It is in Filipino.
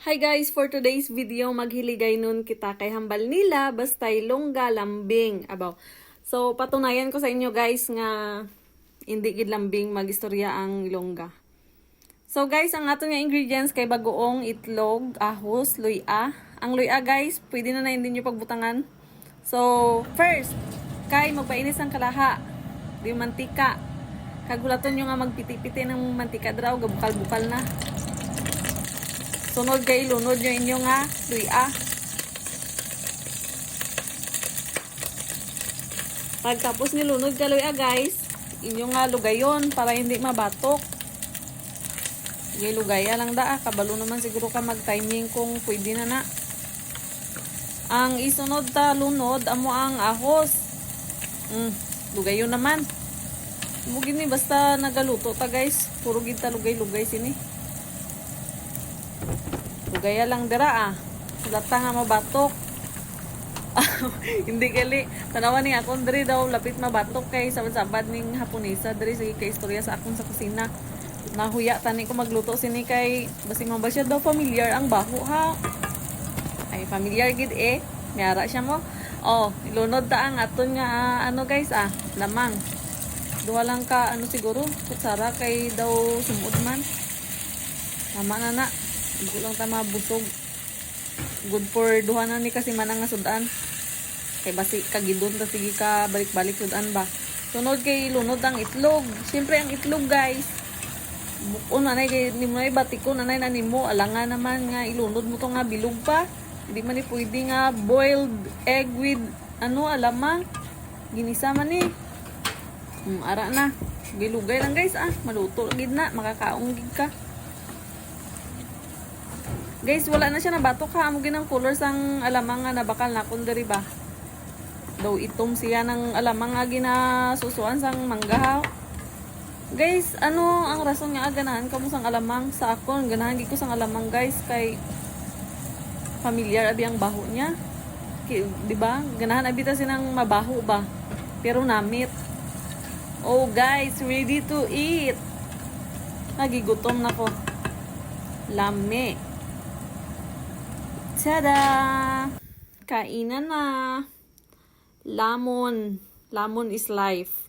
Hi guys, for today's video, maghiligay nun kita kay hambal nila, bastay longga lambing. Abaw. So, patunayan ko sa inyo guys nga hindi gid lambing magistorya ang longga. So guys, ang ato nga ingredients kay bagoong itlog, ahos, luya. Ang luya guys, pwede na hindi nyo pagbutangan. So, first, kay magpainis ang kalaha. Di mantika. Kagulaton nyo nga magpiti-piti ng mantika draw, gabukal-bukal na. Sunod kay ilunod nyo inyo nga luya. Pagtapos nilunod ka luya guys, inyo nga lugayon para hindi mabatok. Lugaya lang da, kabalo naman siguro ka mag-timing kung pwede na na. Ang isunod ta lunod amo ang ahos. Lugayon naman. Mugin ni basta nagaluto ta guys, puro gid ta lugay-lugay sini. Lugaya lang dira Lata nga mabatok. Hindi gali. Tanawan ni akong diri daw lapit mabatok kay sabad-sabad ning Haponesa diri sige kay istorya sa akong sa kusina. Nahuya tani ko magluto sini kay basig man ba siya daw familiar ang baho ha. Ay familiar gid Mayara siya mo. Ilunod ta ang aton nga guys lamang. Duha lang ka siguro kutsara kay daw sumud man. Tama na. Hindi lang ta mabusog. Good for duha na ni kasi manang nga sudan. Kay basi kagidon ta sige ka balik-balik sudan ba. Sunod kay lunod ang itlog. Siyempre ang itlog guys. Bukon nanay kay nimo nay batikon nanay na nimo alangan naman nga ilunod mo to nga bilog pa. Hindi man ni pwede nga boiled egg with alamang. Ginisa man ni. Ara na. Gilugay lang guys maluto gid na makakaong gid ka. Guys, wala na siya nabatok ha. Amo ginang color sang alamang nga nabakal na kun diri ba. Daw itom siya ng alamang nga ginasusuan sang mangga ha. Guys, ang rason nga ganahan kamo sang alamang sa akon, ganahan gid ko sang alamang guys kay familiar abi ang baho niya. Di ba? Ganahan abi ta sinang mabaho ba. Pero namit. Oh guys, ready to eat. Nagigutom na ko. Lami. Tada! Kainan na. Lamon. Lamon is life.